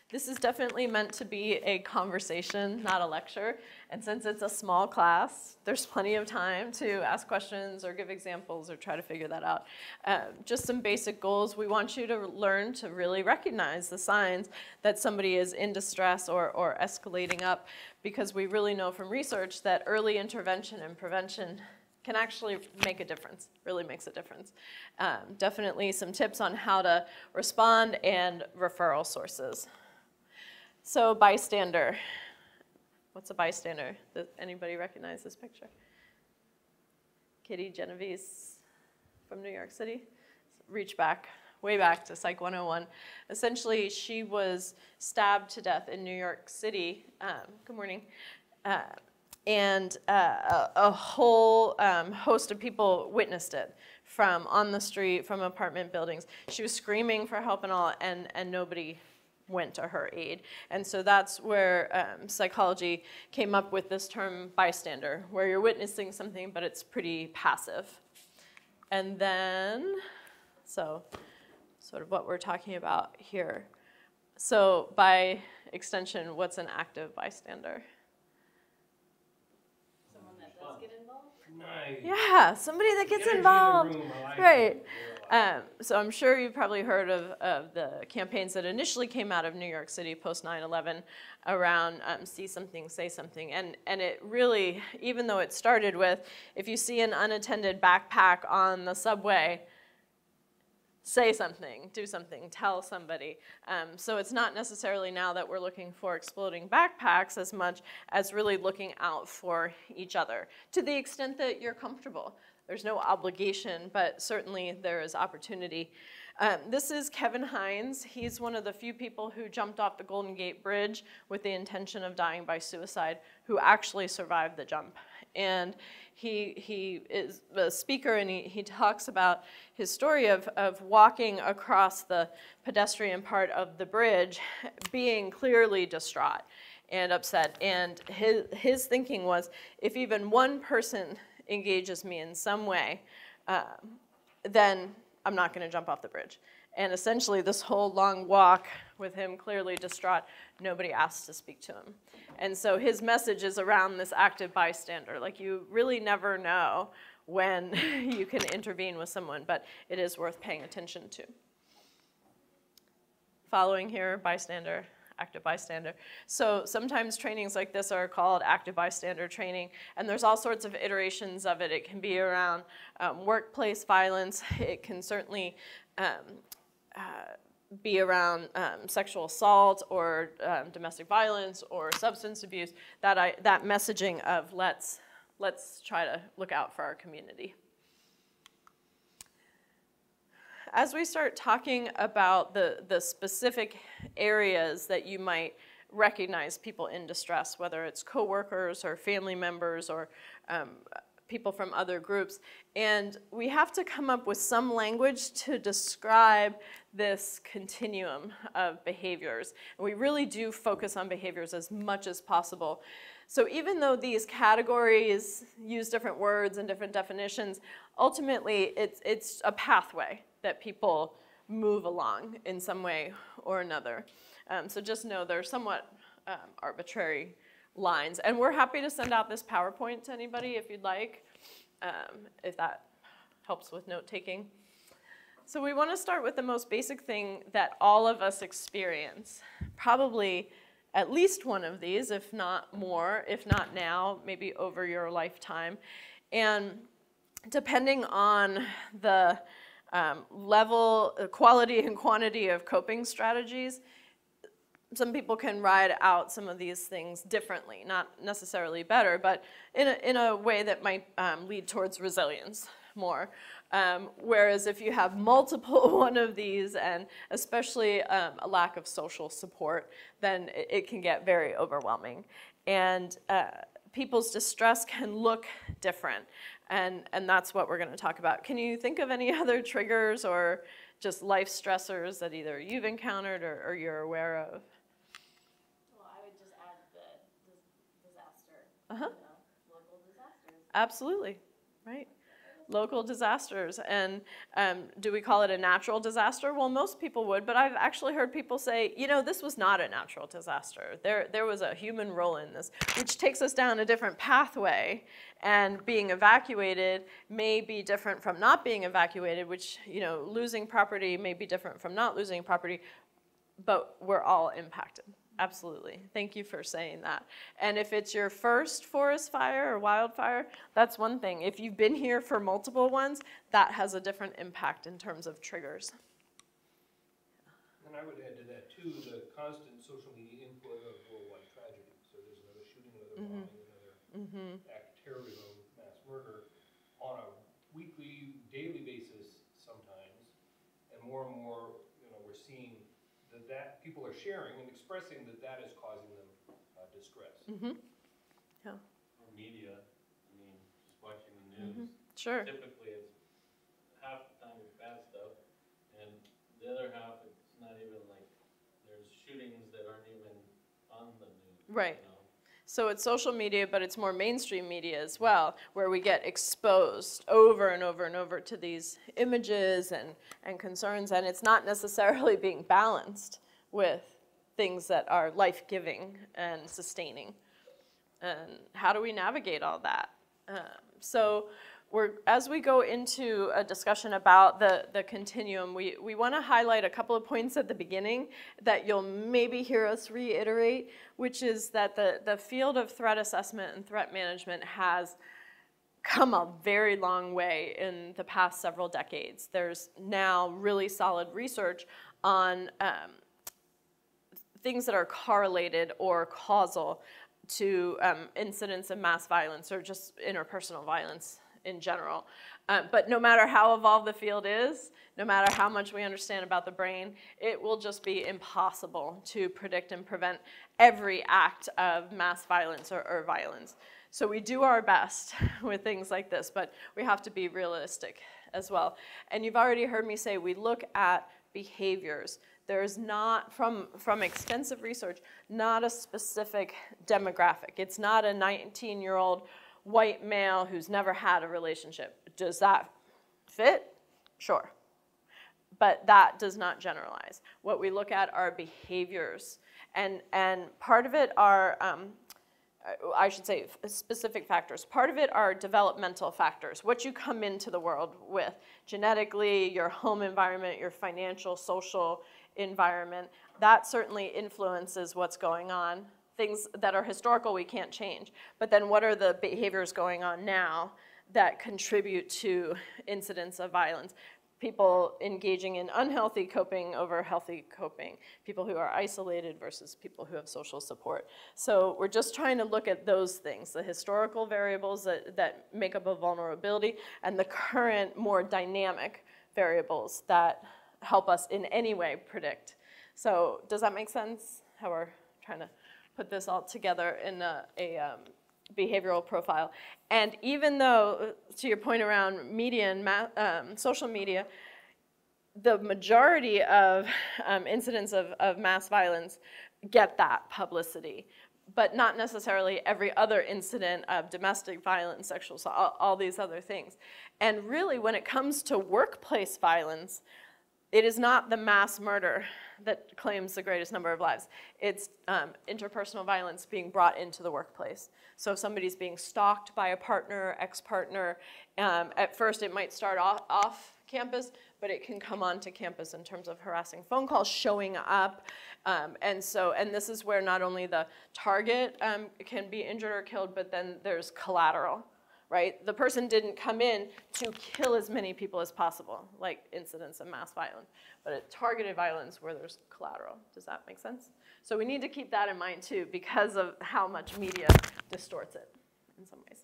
This is definitely meant to be a conversation, not a lecture. And since it's a small class, there's plenty of time to ask questions or give examples or try to figure that out. Just some basic goals. We want you to learn to really recognize the signs that somebody is in distress or escalating up, because we really know from research that early intervention and prevention can actually make a difference, really makes a difference. Definitely some tips on how to respond and referral sources. So bystander. What's a bystander? Does anybody recognize this picture? Kitty Genovese from New York City. Reach back, way back to Psych 101. Essentially, she was stabbed to death in New York City. Good morning. And a whole host of people witnessed it from on the street, from apartment buildings. She was screaming for help and all, and nobody went to her aid. And so that's where psychology came up with this term bystander, where you're witnessing something, but it's pretty passive. And then, so sort of what we're talking about here. So by extension, what's an active bystander? Someone that does get involved? Nice. Yeah, somebody that gets involved. Right. So I'm sure you've probably heard of the campaigns that initially came out of New York City post 9/11 around see something, say something. And it really, even though it started with, if you see an unattended backpack on the subway, say something, do something, tell somebody. So it's not necessarily now that we're looking for exploding backpacks as much as really looking out for each other to the extent that you're comfortable. There's no obligation, but certainly there is opportunity. This is Kevin Hines. He's one of the few people who jumped off the Golden Gate Bridge with the intention of dying by suicide, who actually survived the jump. And he is a speaker, and he talks about his story of walking across the pedestrian part of the bridge, being clearly distraught and upset. And his thinking was, if even one person engages me in some way, then I'm not going to jump off the bridge. And essentially this whole long walk with him clearly distraught, nobody asked to speak to him. And so his message is around this active bystander. Like, you really never know when you can intervene with someone, but it is worth paying attention to. Following here, bystander. Active bystander. So sometimes trainings like this are called active bystander training, and there's all sorts of iterations of it. It can be around workplace violence. It can certainly be around sexual assault or domestic violence or substance abuse. That messaging of let's try to look out for our community. As we start talking about the specific areas that you might recognize people in distress, whether it's coworkers or family members or people from other groups, and we have to come up with some language to describe this continuum of behaviors. And we really do focus on behaviors as much as possible. So even though these categories use different words and different definitions, ultimately it's a pathway that people move along in some way or another. So just know they're somewhat arbitrary lines. And we're happy to send out this PowerPoint to anybody if you'd like, if that helps with note-taking. So we want to start with the most basic thing that all of us experience. Probably at least one of these, if not more, if not now, maybe over your lifetime. And depending on the level, quality and quantity of coping strategies, some people can ride out some of these things differently, not necessarily better, but in a way that might lead towards resilience more. Whereas if you have multiple one of these, and especially a lack of social support, then it can get very overwhelming. And people's distress can look different. And that's what we're going to talk about. Can you think of any other triggers or just life stressors that either you've encountered or you're aware of? Well, I would just add the disaster, Uh-huh. Local disasters. Absolutely, right. local disasters. And do we call it a natural disaster? Well, most people would, but I've actually heard people say, you know, this was not a natural disaster. There was a human role in this, which takes us down a different pathway. And being evacuated may be different from not being evacuated, which, you know, losing property may be different from not losing property, but we're all impacted. Absolutely. Thank you for saying that. And if it's your first forest fire or wildfire, that's one thing. If you've been here for multiple ones, that has a different impact in terms of triggers. And I would add to that, too, the constant social media input of worldwide tragedy. So there's another shooting, another bombing, another act of terrorism, mass murder, on a weekly, daily basis sometimes. And more, you know, we're seeing that people are sharing and expressing that is causing them distress. Yeah. Or media, I mean, just watching the news. Sure. Typically, it's half the time it's bad stuff, and the other half it's not even like there's shootings that aren't even on the news. Right. You know? So it's social media, but it's more mainstream media as well, where we get exposed over and over and over to these images and concerns, and it's not necessarily being balanced with things that are life-giving and sustaining. And how do we navigate all that? So as we go into a discussion about the continuum, we want to highlight a couple of points at the beginning that you'll maybe hear us reiterate, which is that the field of threat assessment and threat management has come a very long way in the past several decades. There's now really solid research on things that are correlated or causal to incidents of mass violence or just interpersonal violence in general. But no matter how evolved the field is, no matter how much we understand about the brain, it will just be impossible to predict and prevent every act of mass violence or violence. So we do our best with things like this, but we have to be realistic as well. And you've already heard me say we look at behaviors. There's not, from extensive research, not a specific demographic. It's not a 19-year-old white male who's never had a relationship. Does that fit? Sure. But that does not generalize. What we look at are behaviors. And part of it are, I should say, specific factors. Part of it are developmental factors, what you come into the world with. Genetically, your home environment, your financial, social environment. That certainly influences what's going on. Things that are historical we can't change. But then what are the behaviors going on now that contribute to incidents of violence? People engaging in unhealthy coping over healthy coping. People who are isolated versus people who have social support. So we're just trying to look at those things, the historical variables that make up a vulnerability and the current more dynamic variables that help us in any way predict. So does that make sense? How we're trying to put this all together in a behavioral profile. And even though, to your point around media and social media, the majority of incidents of mass violence get that publicity, but not necessarily every other incident of domestic violence, sexual assault, all these other things. And really, when it comes to workplace violence, it is not the mass murder that claims the greatest number of lives. It's interpersonal violence being brought into the workplace. So if somebody's being stalked by a partner, ex-partner, at first it might start off campus, but it can come onto campus in terms of harassing phone calls, showing up. And this is where not only the target can be injured or killed, but then there's collateral. Right? The person didn't come in to kill as many people as possible, like incidents of mass violence, but a targeted violence where there's collateral. Does that make sense? So we need to keep that in mind too, because of how much media distorts it in some ways.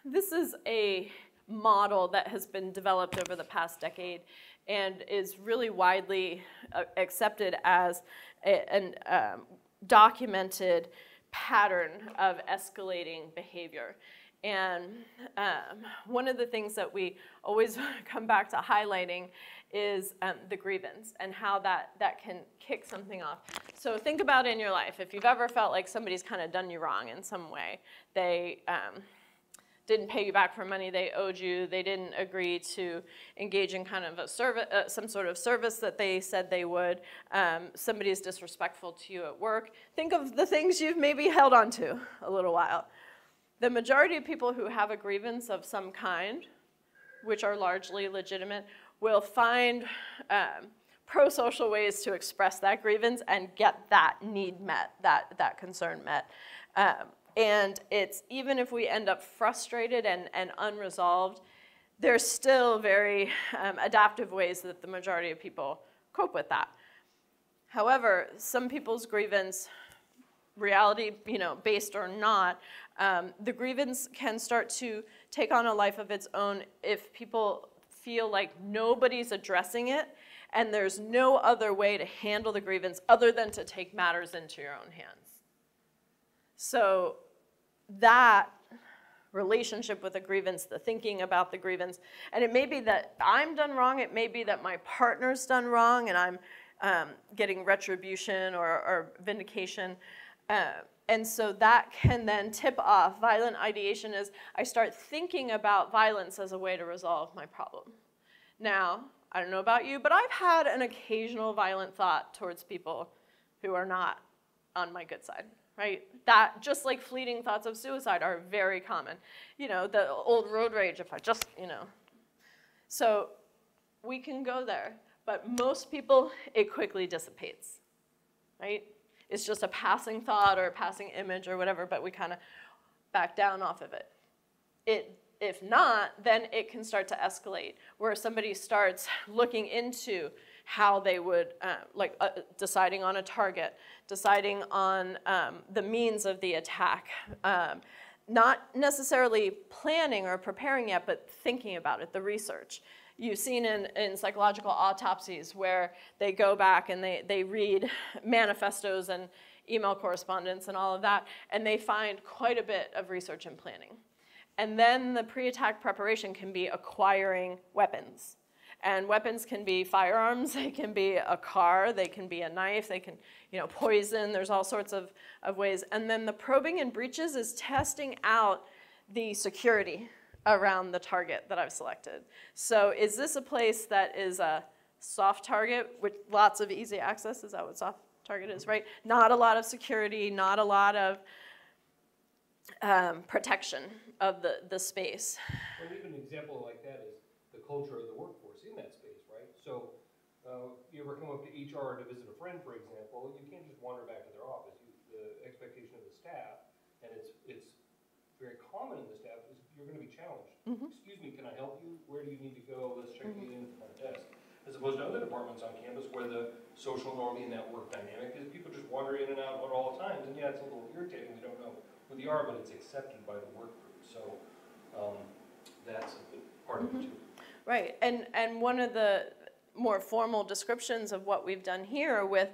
This is a model that has been developed over the past decade and is really widely accepted as a documented pattern of escalating behavior. And one of the things that we always come back to highlighting is the grievance and how that can kick something off. So think about in your life, if you've ever felt like somebody's kind of done you wrong in some way, they didn't pay you back for money they owed you, they didn't agree to engage in kind of a service, some sort of service that they said they would, somebody is disrespectful to you at work. Think of the things you've maybe held on to a little while. The majority of people who have a grievance of some kind, which are largely legitimate, will find pro-social ways to express that grievance and get that need met, that concern met. And it's, even if we end up frustrated and unresolved, there's still very adaptive ways that the majority of people cope with that. However, some people's grievance, reality, based or not, the grievance can start to take on a life of its own if people feel like nobody's addressing it and there's no other way to handle the grievance other than to take matters into your own hands. So that relationship with a grievance, the thinking about the grievance, and it may be that I'm done wrong, it may be that my partner's done wrong and I'm getting retribution or vindication. And so that can then tip off. Violent ideation is I start thinking about violence as a way to resolve my problem. Now, I don't know about you, but I've had an occasional violent thought towards people who are not on my good side, right? That, just like fleeting thoughts of suicide, are very common. The old road rage, if I just, So we can go there, but most people, it quickly dissipates, right? It's just a passing thought or a passing image or whatever, but we kind of back down off of it. If not, then it can start to escalate, where somebody starts looking into how they would, deciding on a target, deciding on the means of the attack, not necessarily planning or preparing yet, but thinking about it, the research. You've seen in psychological autopsies where they go back and they read manifestos and email correspondence and all of that, and they find quite a bit of research and planning. And then the pre-attack preparation can be acquiring weapons. And weapons can be firearms, they can be a car, they can be a knife, they can, poison, there's all sorts of ways. And then the probing and breaches is testing out the security around the target that I've selected. So is this a place that is a soft target with lots of easy access? Is that what soft target is, right? Not a lot of security, not a lot of protection of the space. Well, even an example like that is the culture of the workforce in that space, right? So you ever come up to HR to visit a friend, for example, you can't just wander back to their office. The expectation of the staff, and it's very common in the staff, is you're going to be challenged. Excuse me, can I help you? Where do you need to go? Let's check you in at the front desk. As opposed to other departments on campus where the social norm in that work dynamic is people just wander in and out at all times, and yeah, it's a little irritating. We don't know who they are, but it's accepted by the work group. So that's a part of it too. Right, and one of the more formal descriptions of what we've done here with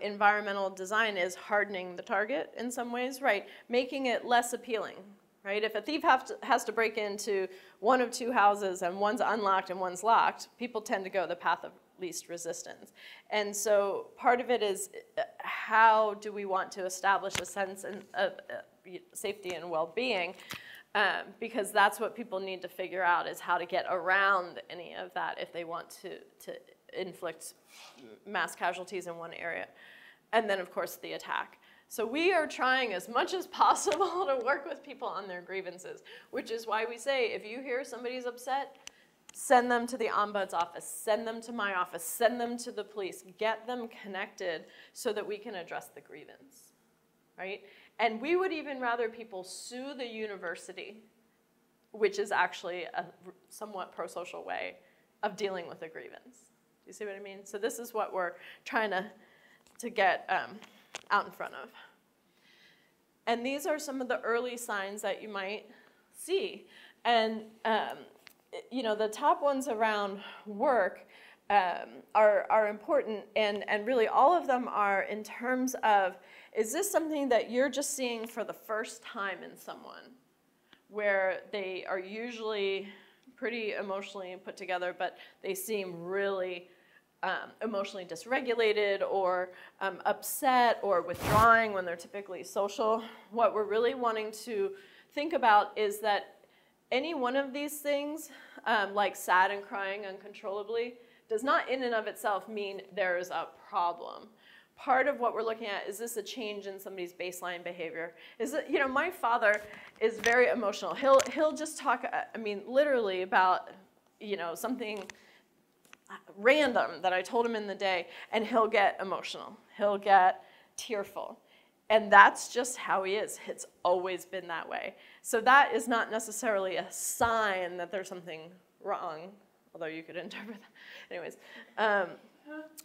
environmental design is hardening the target in some ways, right? Making it less appealing, right? If a thief has to break into one of two houses and one's unlocked and one's locked, people tend to go the path of least resistance. And so part of it is how do we want to establish a sense of safety and well-being, because that's what people need to figure out, is how to get around any of that if they want to inflict mass casualties in one area. And then, of course, the attack. So we are trying as much as possible to work with people on their grievances, which is why we say, if you hear somebody's upset, send them to the ombuds office, send them to my office, send them to the police, get them connected so that we can address the grievance, right? And we would even rather people sue the university, which is actually a somewhat pro-social way of dealing with a grievance. Do you see what I mean? So this is what we're trying to get out in front of. And these are some of the early signs that you might see. And the top ones around work are important, and really all of them are in terms of, is this something that you're just seeing for the first time in someone, where they are usually pretty emotionally put together, but they seem really emotionally dysregulated or upset or withdrawing when they're typically social? What we're really wanting to think about is that any one of these things, like sad and crying uncontrollably, does not in and of itself mean there is a problem. Part of what we're looking at, is this a change in somebody's baseline behavior? Is it, my father is very emotional. He'll just talk, I mean, literally about, something random that I told him in the day, and he'll get emotional. He'll get tearful. And that's just how he is. It's always been that way. So that is not necessarily a sign that there's something wrong, although you could interpret that. Anyways,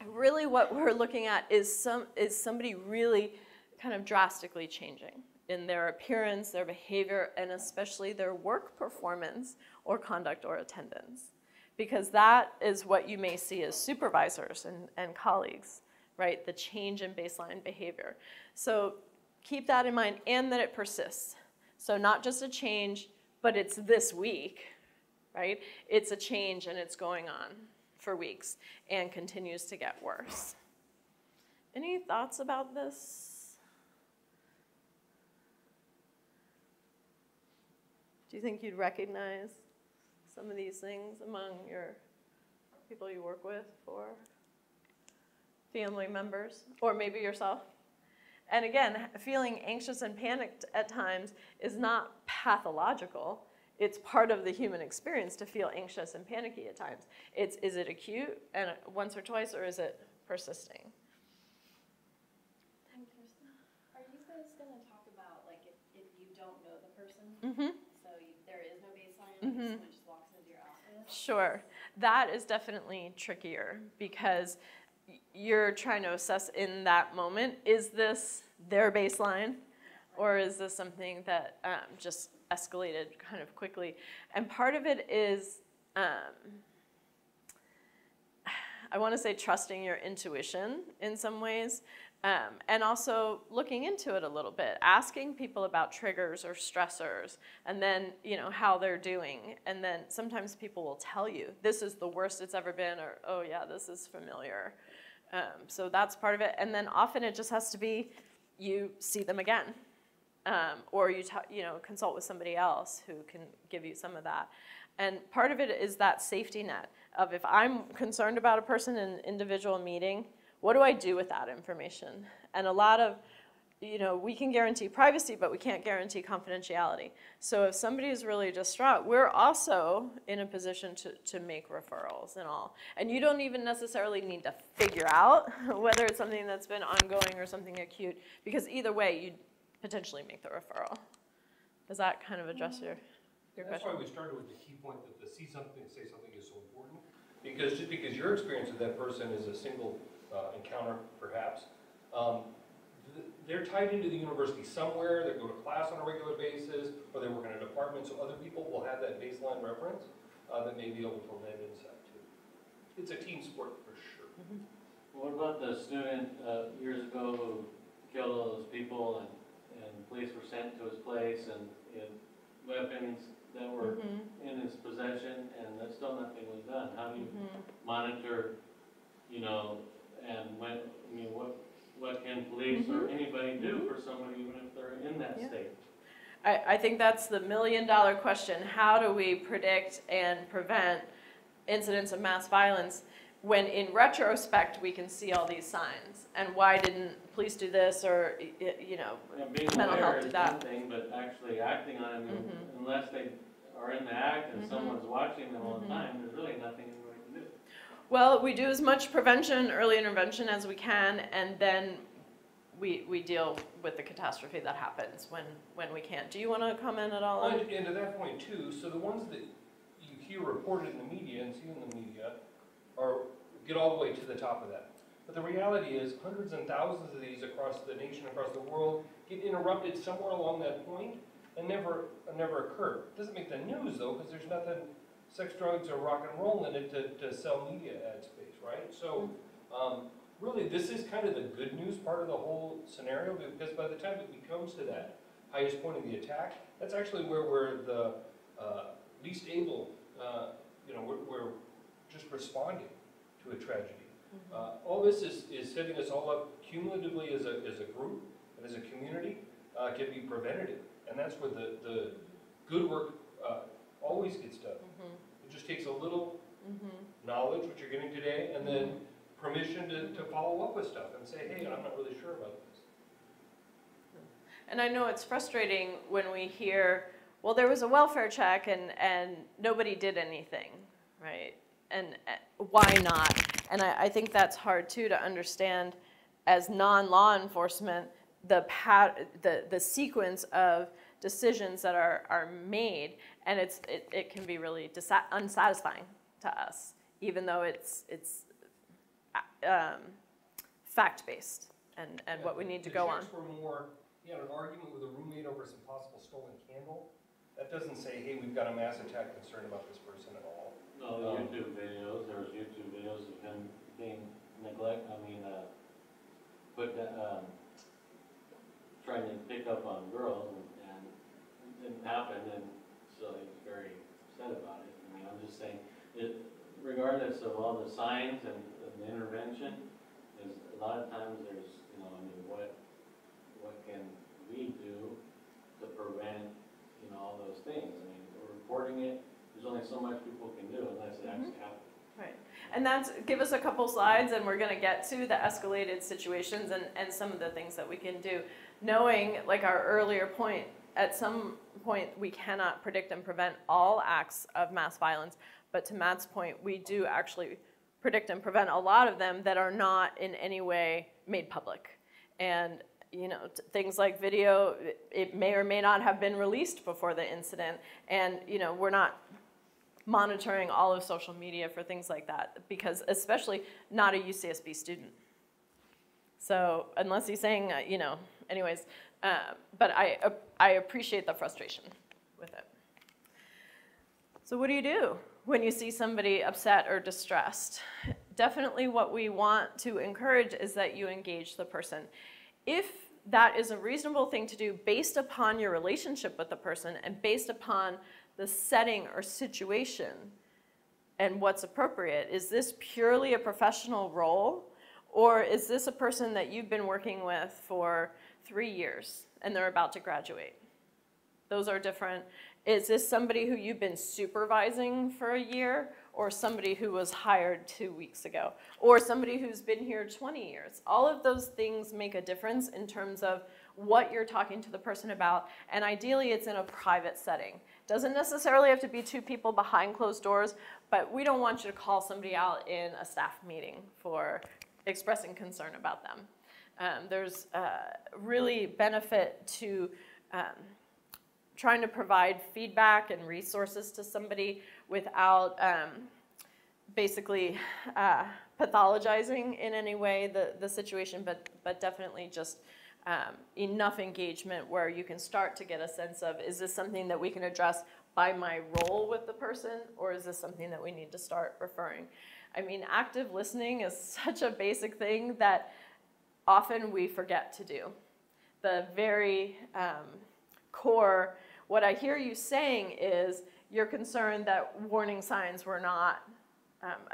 really what we're looking at is somebody really kind of drastically changing in their appearance, their behavior, and especially their work performance or conduct or attendance. Because that is what you may see as supervisors and colleagues, right? The change in baseline behavior. So keep that in mind, and that it persists. So not just a change, but it's this week, right? It's a change and it's going on for weeks and continues to get worse. Any thoughts about this? Do you think you'd recognize some of these things among your people you work with, or family members, or maybe yourself? And again, feeling anxious and panicked at times is not pathological. It's part of the human experience to feel anxious and panicky at times. Is it acute and once or twice, or is it persisting? And Kirsten, are you guys going to talk about, like, if you don't know the person, Mm-hmm. so there is no baseline, like Mhm. someone just walks into your office? Sure. That is definitely trickier because you're trying to assess in that moment, is this their baseline, or is this something that just escalated kind of quickly? And part of it is, I want to say trusting your intuition in some ways, and also looking into it a little bit, asking people about triggers or stressors, and then, how they're doing. And then sometimes people will tell you, this is the worst it's ever been, or, oh yeah, this is familiar. So that's part of it. And then often it just has to be, you see them again. Or you consult with somebody else who can give you some of that. And part of it is that safety net of, if I'm concerned about a person in an individual meeting, what do I do with that information? And a lot of, we can guarantee privacy, but we can't guarantee confidentiality. So if somebody is really distraught, we're also in a position to make referrals and all. And you don't even necessarily need to figure out whether it's something that's been ongoing or something acute, because either way, you'd potentially make the referral. Does that kind of address your That's question? why we started with the key point that the see something, say something is so important. Because just because your experience with that person is a single encounter, perhaps, they're tied into the university somewhere, they go to class on a regular basis, or they work in a department, so other people will have that baseline reference that may be able to lend insight to. It's a team sport for sure. Mm-hmm. What about the student years ago who killed all those people, and police were sent to his place, and weapons that were Mm-hmm. in his possession, and that still nothing was done? How do you Mm-hmm. monitor, and what can police or anybody do for somebody even if they're in that Yeah. state? I think that's the million-dollar question. How do we predict and prevent incidents of mass violence when in retrospect we can see all these signs? And why didn't police do this, or, Being mental aware health is do that? one thing, but actually acting on it, unless they are in the act and someone's watching them all the time, there's really nothing anybody can do. Well, we do as much prevention, early intervention as we can, and then we deal with the catastrophe that happens when we can't. Do you want to comment at all? And to that point too, so the ones that you hear reported in the media and see in the media get all the way to the top of that. But the reality is hundreds and thousands of these across the nation, across the world, get interrupted somewhere along that point and never occur. It doesn't make the news though, because there's nothing sex, drugs, or rock and roll in it to sell media ad space, right? So really this is kind of the good news part of the whole scenario, because by the time it comes to that highest point of the attack, that's actually where we're the least able, we're just responding to a tragedy. All this is setting us all up cumulatively as a group and as a community, can be preventative. And that's where the good work always gets done. It just takes a little knowledge, which you're getting today, and then permission to follow up with stuff and say, hey, I'm not really sure about this. And I know it's frustrating when we hear, well, there was a welfare check and nobody did anything, right? And why not? And I think that's hard too to understand as non-law enforcement, the sequence of decisions that are made, and it can be really unsatisfying to us, even though it's fact-based and what we need to go on. The checks were more, you had an argument with a roommate over some possible stolen candle. That doesn't say, hey, we've got a mass attack concern about this person at all. No, the YouTube videos, there was YouTube videos of him being trying to pick up on girls, and it didn't happen, and so he was very upset about it. I mean, I'm just saying, regardless of all the signs and the intervention, is a lot of times there's, what can we do to prevent, all those things? I mean, reporting it, there's only so much people can do unless it actually happens. Right. And give us a couple slides and we're going to get to the escalated situations and some of the things that we can do. Knowing, like our earlier point, at some point we cannot predict and prevent all acts of mass violence, but to Matt's point, we do actually predict and prevent a lot of them that are not in any way made public. And things like video, it may or may not have been released before the incident, and we're not monitoring all of social media for things like that, because especially not a UCSB student. So unless he's saying, anyways, but I appreciate the frustration with it. So what do you do when you see somebody upset or distressed? Definitely what we want to encourage is that you engage the person. If that is a reasonable thing to do based upon your relationship with the person and based upon the setting or situation and what's appropriate, is this purely a professional role, or is this a person that you've been working with for 3 years and they're about to graduate? Those are different. Is this somebody who you've been supervising for a year, or somebody who was hired 2 weeks ago, or somebody who's been here 20 years? All of those things make a difference in terms of what you're talking to the person about, and ideally it's in a private setting. Doesn't necessarily have to be 2 people behind closed doors, but we don't want you to call somebody out in a staff meeting for expressing concern about them. There's really benefit to trying to provide feedback and resources to somebody without basically pathologizing in any way the situation, but definitely just enough engagement where you can start to get a sense of, is this something that we can address by my role with the person, or is this something that we need to start referring? I mean, active listening is such a basic thing that often we forget to do. The very core, what I hear you saying is you're concerned that warning signs were not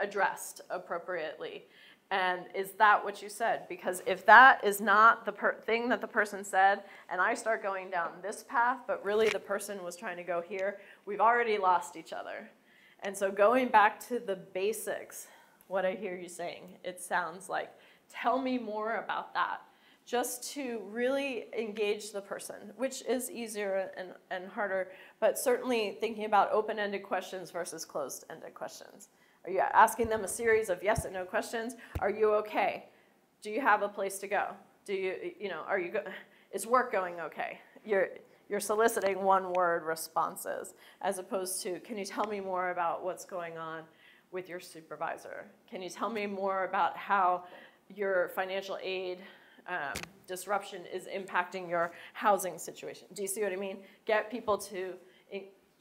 addressed appropriately. And is that what you said? Because if that is not the thing that the person said, and I start going down this path, but really the person was trying to go here, we've already lost each other. And so going back to the basics, what I hear you saying, it sounds like, tell me more about that. Just to really engage the person, which is easier and harder, but certainly thinking about open-ended questions versus closed-ended questions. Are you asking them a series of yes and no questions? Are you okay? Do you have a place to go? Do you, are you, is work going okay? You're soliciting one-word responses, as opposed to, can you tell me more about what's going on with your supervisor? Can you tell me more about how your financial aid disruption is impacting your housing situation? Do you see what I mean? Get people to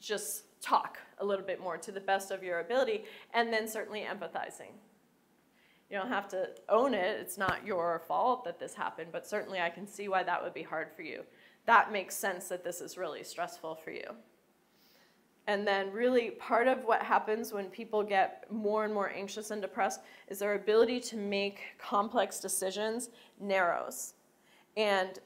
just talk a little bit more to the best of your ability, and then certainly empathizing. You don't have to own it. It's not your fault that this happened, but certainly I can see why that would be hard for you. That makes sense that this is really stressful for you. And then really part of what happens when people get more and more anxious and depressed is their ability to make complex decisions narrows. And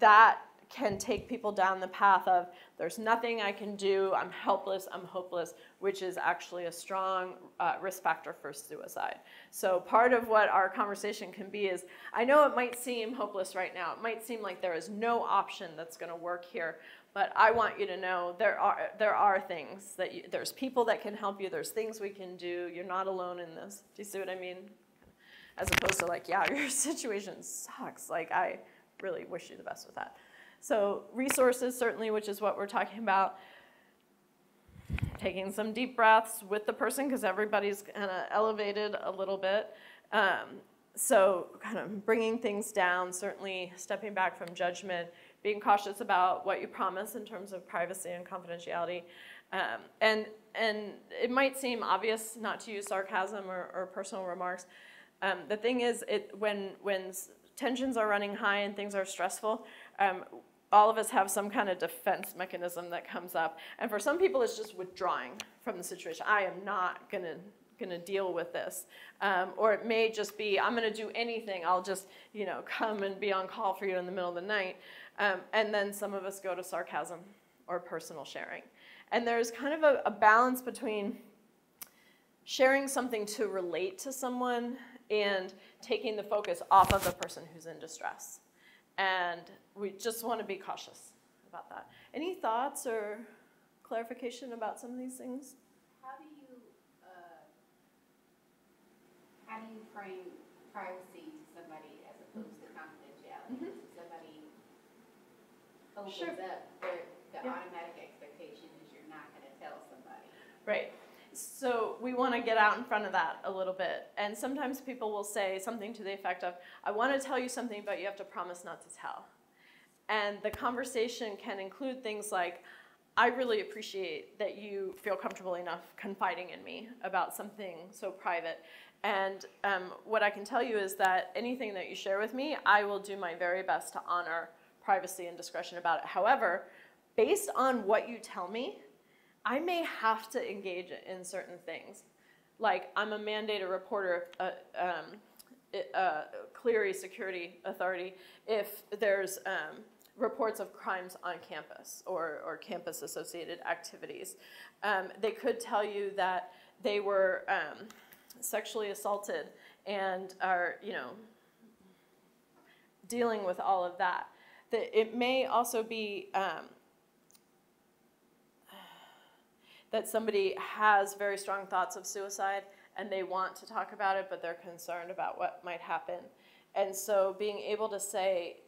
that can take people down the path of there's nothing I can do, I'm helpless, I'm hopeless, which is actually a strong risk factor for suicide. So part of what our conversation can be is, I know it might seem hopeless right now, it might seem like there is no option that's going to work here, but I want you to know there are things that there's people that can help you, there's things we can do, you're not alone in this. Do you see what I mean? As opposed to like, yeah, your situation sucks, like I really wish you the best with that. So resources, certainly, which is what we're talking about. Taking some deep breaths with the person, because everybody's kind of elevated a little bit. So kind of bringing things down, certainly stepping back from judgment, being cautious about what you promise in terms of privacy and confidentiality. And it might seem obvious not to use sarcasm or personal remarks. The thing is, when tensions are running high and things are stressful, all of us have some kind of defense mechanism that comes up. And for some people, it's just withdrawing from the situation. I am not gonna deal with this. Or it may just be, I'm gonna do anything. I'll just, come and be on call for you in the middle of the night. And then some of us go to sarcasm or personal sharing. And there's kind of a balance between sharing something to relate to someone and taking the focus off of the person who's in distress. And we just want to be cautious about that. Any thoughts or clarification about some of these things? How do you frame privacy to somebody as opposed to confidentiality? If somebody opens up, the automatic expectation is you're not going to tell somebody. Right. So we want to get out in front of that a little bit. And sometimes people will say something to the effect of, I want to tell you something, but you have to promise not to tell. And the conversation can include things like, I really appreciate that you feel comfortable enough confiding in me about something so private. And what I can tell you is that anything that you share with me, I will do my very best to honor privacy and discretion about it. However, based on what you tell me, I may have to engage in certain things. Like, I'm a mandated reporter, Clery Security Authority, if there's reports of crimes on campus or campus-associated activities. They could tell you that they were sexually assaulted and are, dealing with all of that. It may also be that somebody has very strong thoughts of suicide and they want to talk about it, but they're concerned about what might happen. And so being able to say,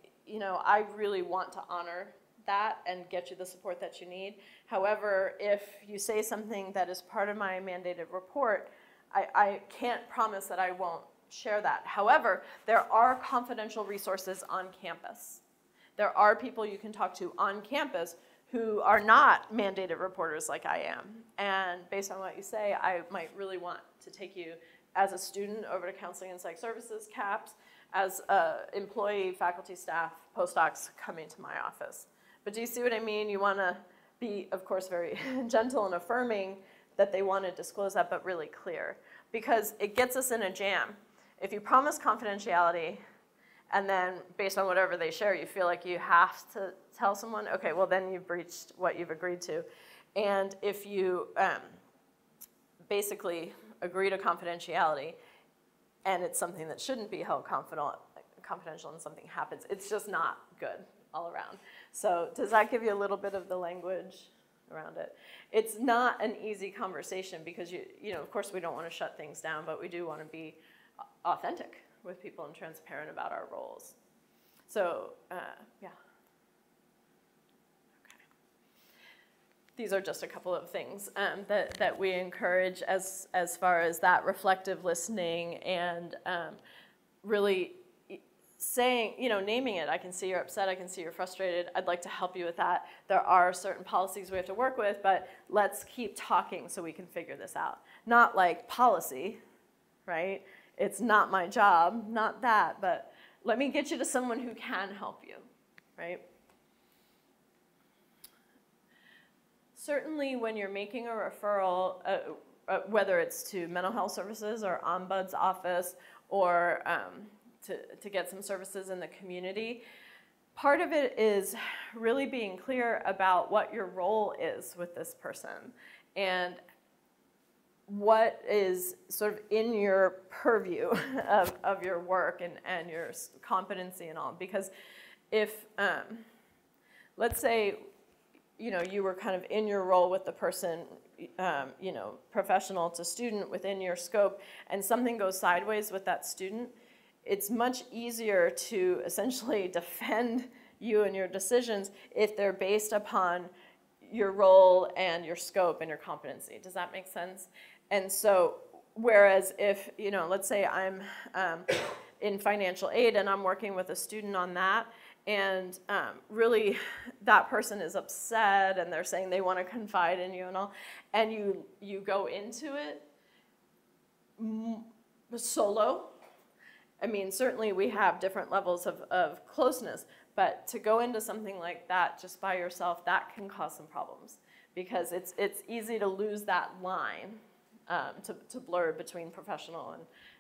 I really want to honor that and get you the support that you need. However, if you say something that is part of my mandated report, I can't promise that I won't share that. However, there are confidential resources on campus. There are people you can talk to on campus who are not mandated reporters like I am. And based on what you say, I might really want to take you as a student over to Counseling and Psych Services, CAPS, as an employee, faculty, staff, postdocs coming to my office. But do you see what I mean? You want to be, of course, very gentle and affirming that they want to disclose that, but really clear. Because it gets us in a jam. If you promise confidentiality, and then based on whatever they share, you feel like you have to tell someone, okay, well then you've breached what you've agreed to. And if you basically agree to confidentiality, and it's something that shouldn't be held confidential and something happens, it's just not good all around. So does that give you a little bit of the language around it? It's not an easy conversation because of course we don't want to shut things down, but we do want to be authentic with people and transparent about our roles. So, yeah. Okay. These are just a couple of things that we encourage as far as that reflective listening and really saying, naming it. I can see you're upset, I can see you're frustrated, I'd like to help you with that. There are certain policies we have to work with, but let's keep talking so we can figure this out. Not like policy, right? It's not my job, not that, but let me get you to someone who can help you, right? Certainly when you're making a referral, whether it's to mental health services or Ombud's office or to get some services in the community, part of it is really being clear about what your role is with this person and what is sort of in your purview of your work and your competency and all. Because if, let's say, you were kind of in your role with the person, professional to student within your scope, and something goes sideways with that student, it's much easier to essentially defend you and your decisions if they're based upon your role and your scope and your competency. Does that make sense? And so, whereas if, let's say I'm in financial aid and I'm working with a student on that, and really that person is upset and they're saying they want to confide in you and all, and you go into it solo. I mean, certainly we have different levels of closeness, but to go into something like that just by yourself, that can cause some problems, because it's easy to lose that line, to blur between professional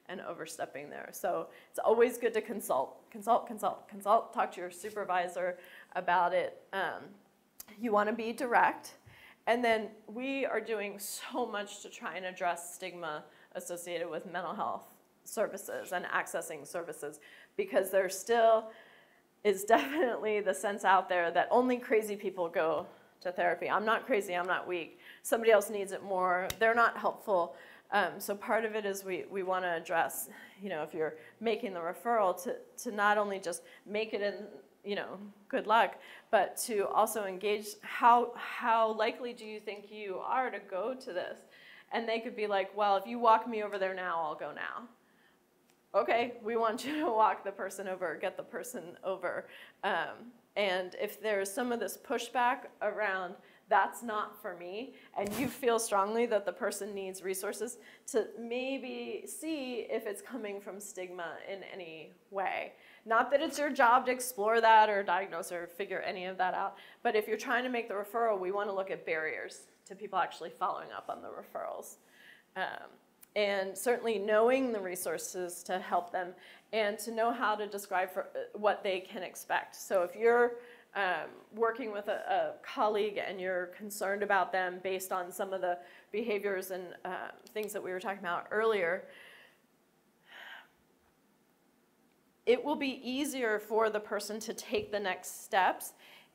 and overstepping there. So it's always good to consult, talk to your supervisor about it. You want to be direct. And then we are doing so much to try and address stigma associated with mental health services and accessing services, because there still is definitely the sense out there that only crazy people go to therapy. I'm not crazy, I'm not weak. Somebody else needs it more, they're not helpful. So part of it is we want to address, if you're making the referral, to not only just make it in, good luck, but to also engage how likely do you think you are to go to this? And they could be like, well, if you walk me over there now, I'll go now. Okay, we want you to walk the person over, get the person over. And if there's some of this pushback around, that's not for me, and you feel strongly that the person needs resources, to maybe see if it's coming from stigma in any way. Not that it's your job to explore that or diagnose or figure any of that out, but if you're trying to make the referral, we want to look at barriers to people actually following up on the referrals. And certainly knowing the resources to help them, and to know how to describe what they can expect. So if you're working with a colleague and you're concerned about them based on some of the behaviors and things that we were talking about earlier, it will be easier for the person to take the next steps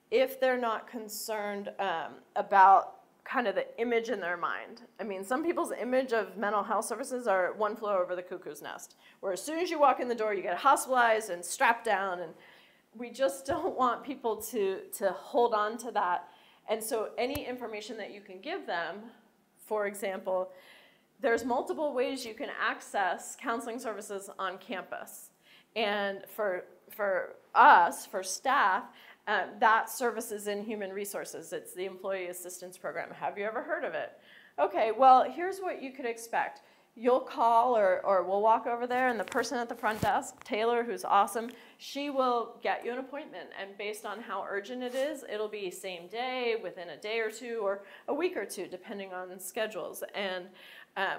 if they're not concerned about kind of the image in their mind. I mean, some people's image of mental health services are one flew over the cuckoo's nest, where as soon as you walk in the door, you get hospitalized and strapped down, and we just don't want people to hold on to that. And so any information that you can give them, for example, there's multiple ways you can access counseling services on campus. And for us, for staff, that service is in human resources. It's the Employee Assistance Program. Have you ever heard of it? Okay, well, here's what you could expect. You'll call or we'll walk over there, and the person at the front desk, Taylor, who's awesome, she will get you an appointment. And based on how urgent it is, it'll be same day, within a day or two, or a week or two, depending on schedules. And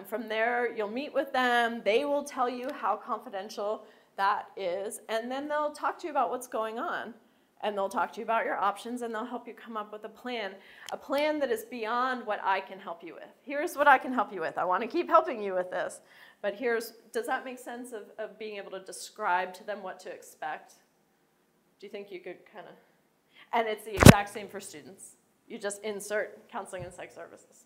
from there, you'll meet with them. They will tell you how confidential that is, and then they'll talk to you about what's going on. And they'll talk to you about your options, and they'll help you come up with a plan that is beyond what I can help you with. Here's what I can help you with. I want to keep helping you with this, but does that make sense of being able to describe to them what to expect? Do you think you could kind of, and it's the exact same for students. You just insert counseling and psych services.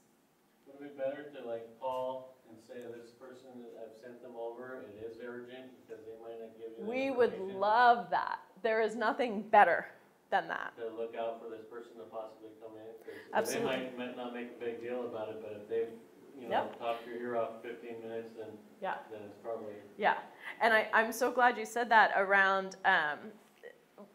Would it be better to call and say to this person that I've sent them over, it is urgent, because they might not give you We would love that. There is nothing better than that. To look out for this person to possibly come in, because Absolutely. they might not make a big deal about it, but if they've talked your ear off 15 minutes, then it's probably... Yeah, and I'm so glad you said that around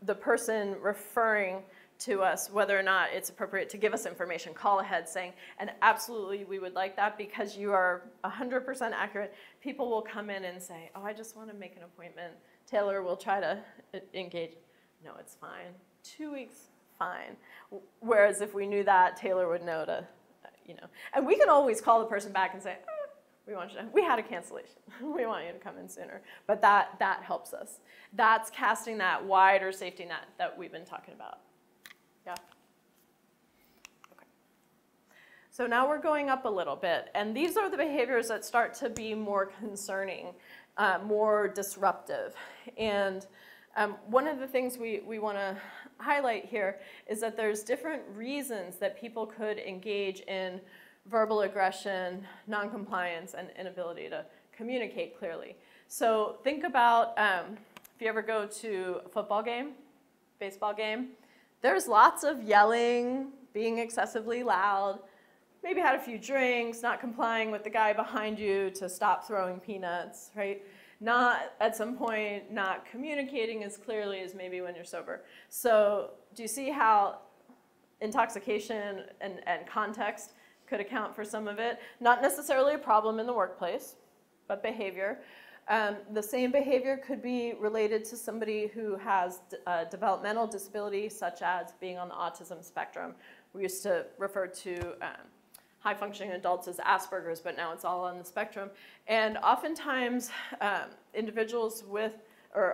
the person referring to us, whether or not it's appropriate to give us information, call ahead saying, and absolutely we would like that, because you are 100% accurate. People will come in and say, oh, I just want to make an appointment. Taylor will try to engage. No, it's fine. 2 weeks, fine. Whereas if we knew that, Taylor would know to, and we can always call the person back and say, We had a cancellation. We want you to come in sooner. But that helps us. That's casting that wider safety net that we've been talking about. Yeah? Okay. So now we're going up a little bit. And these are the behaviors that start to be more concerning, more disruptive. And one of the things we want to highlight here is that there's different reasons that people could engage in verbal aggression, noncompliance, and inability to communicate clearly. So think about if you ever go to a football game, baseball game, there's lots of yelling, being excessively loud, maybe had a few drinks, not complying with the guy behind you to stop throwing peanuts, right? Not, at some point, not communicating as clearly as maybe when you're sober. So do you see how intoxication and context could account for some of it? Not necessarily a problem in the workplace, but behavior. The same behavior could be related to somebody who has a developmental disability, such as being on the autism spectrum. We used to refer to high-functioning adults as Asperger's, but now it's all on the spectrum. And oftentimes, individuals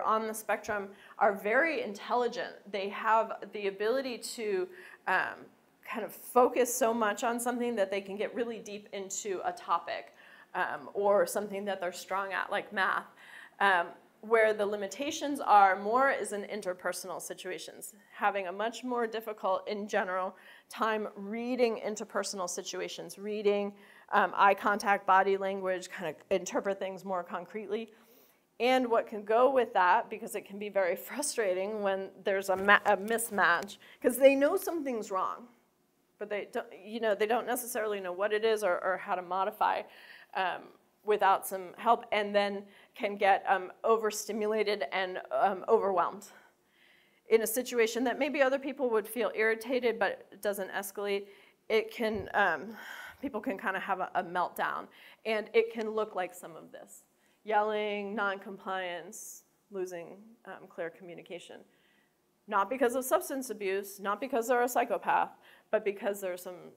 on the spectrum are very intelligent. They have the ability to kind of focus so much on something that they can get really deep into a topic or something that they're strong at, like math. Where the limitations are more is in interpersonal situations, having a much more difficult, in general, time reading interpersonal situations, reading eye contact, body language, kind of interpret things more concretely. And what can go with that, because it can be very frustrating when there's a mismatch, because they know something's wrong, but they don't necessarily know what it is or how to modify without some help, and then can get overstimulated and overwhelmed. In a situation that maybe other people would feel irritated, but it doesn't escalate, it can, people can kind of have a meltdown, and it can look like some of this. Yelling, non-compliance, losing clear communication. Not because of substance abuse, not because they're a psychopath, but because there's some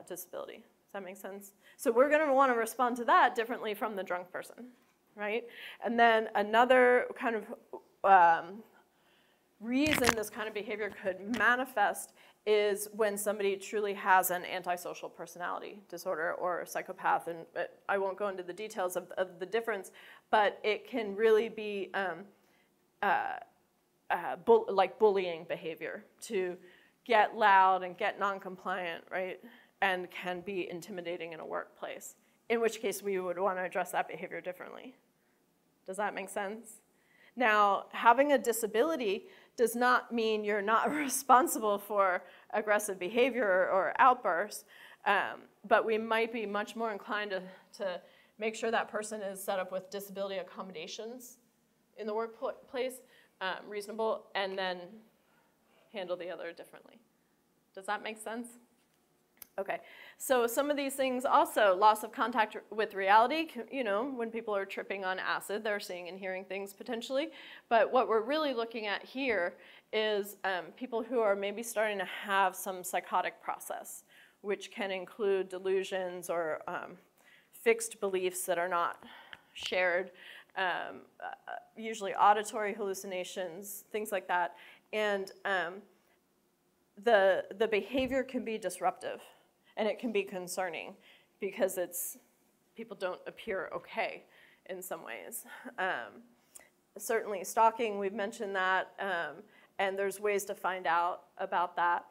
disability. Does that make sense? So we're going to want to respond to that differently from the drunk person, right? And then another kind of reason this kind of behavior could manifest is when somebody truly has an antisocial personality disorder or psychopath. And I won't go into the details of the difference, but it can really be like bullying behavior, to get loud and get non-compliant, right? And can be intimidating in a workplace, in which case we would want to address that behavior differently. Does that make sense? Now, having a disability does not mean you're not responsible for aggressive behavior or outbursts, but we might be much more inclined to make sure that person is set up with disability accommodations in the workplace, reasonable, and then handle the other differently. Does that make sense? Okay, so some of these things also, loss of contact with reality, when people are tripping on acid, they're seeing and hearing things potentially. But what we're really looking at here is people who are maybe starting to have some psychotic process, which can include delusions or fixed beliefs that are not shared, usually auditory hallucinations, things like that. And the behavior can be disruptive. And it can be concerning because people don't appear okay in some ways. Certainly stalking, we've mentioned that, and there's ways to find out about that.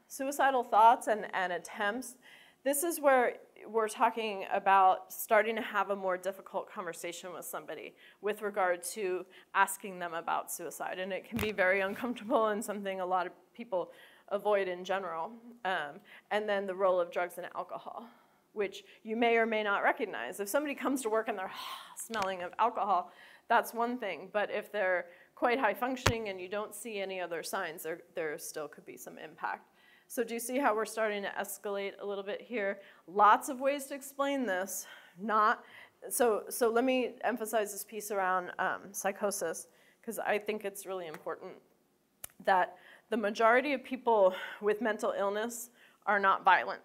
Suicidal thoughts and attempts. This is where we're talking about starting to have a more difficult conversation with somebody with regard to asking them about suicide. And it can be very uncomfortable and something a lot of people avoid in general. And then the role of drugs and alcohol, which you may or may not recognize. If somebody comes to work and they're smelling of alcohol, that's one thing. But if they're quite high functioning and you don't see any other signs, there still could be some impact. So do you see how we're starting to escalate a little bit here? Lots of ways to explain this. So let me emphasize this piece around psychosis, because I think it's really important that the majority of people with mental illness are not violent.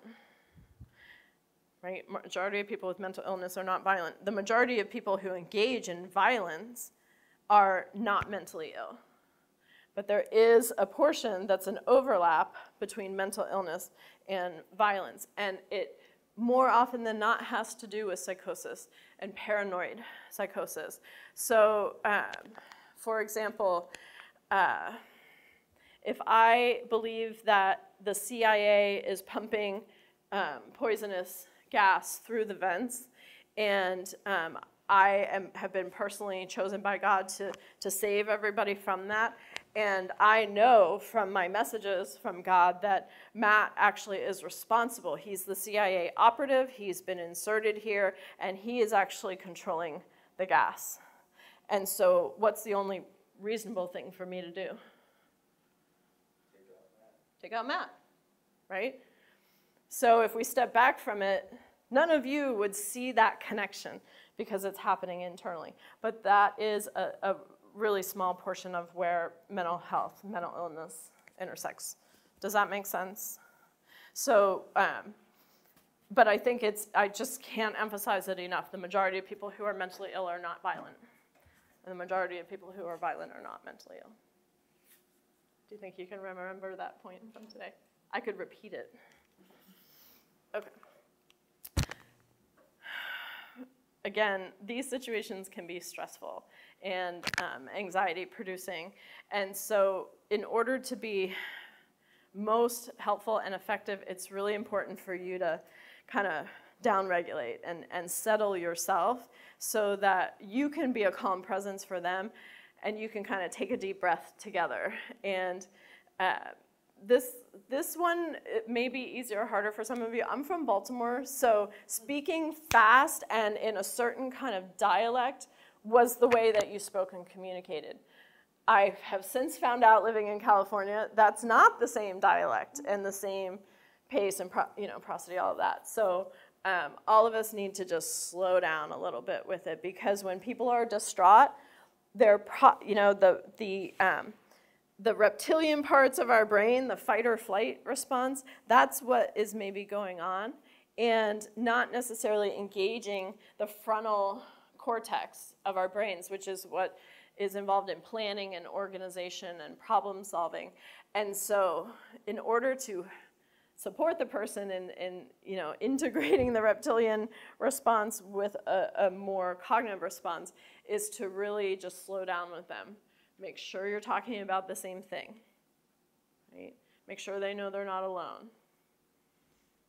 right? Majority of people with mental illness are not violent. The majority of people who engage in violence are not mentally ill. But there is a portion that's an overlap between mental illness and violence. And it more often than not has to do with psychosis and paranoid psychosis. So, for example, if I believe that the CIA is pumping poisonous gas through the vents, and have been personally chosen by God to save everybody from that, and I know from my messages from God that Matt actually is responsible. He's the CIA operative, he's been inserted here, and he is actually controlling the gas. And so what's the only reasonable thing for me to do? Take out Matt, right? So if we step back from it, none of you would see that connection because it's happening internally. But that is a really small portion of where mental health, mental illness intersects. Does that make sense? So, but I think I just can't emphasize it enough. The majority of people who are mentally ill are not violent. And the majority of people who are violent are not mentally ill. Do you think you can remember that point from today? I could repeat it. Okay. Again, these situations can be stressful and anxiety producing. And so in order to be most helpful and effective, it's really important for you to kind of downregulate and settle yourself so that you can be a calm presence for them and you can kind of take a deep breath together. And this one, it may be easier or harder for some of you. I'm from Baltimore, so speaking fast and in a certain kind of dialect was the way that you spoke and communicated. I have since found out, living in California, that's not the same dialect and the same pace and prosody, all of that. So all of us need to just slow down a little bit with it, because when people are distraught, they're the reptilian parts of our brain, the fight or flight response, that's what is maybe going on, and not necessarily engaging the frontal cortex of our brains, which is what is involved in planning and organization and problem solving. And so in order to support the person in integrating the reptilian response with a more cognitive response is to really just slow down with them. Make sure you're talking about the same thing, right? Make sure they know they're not alone.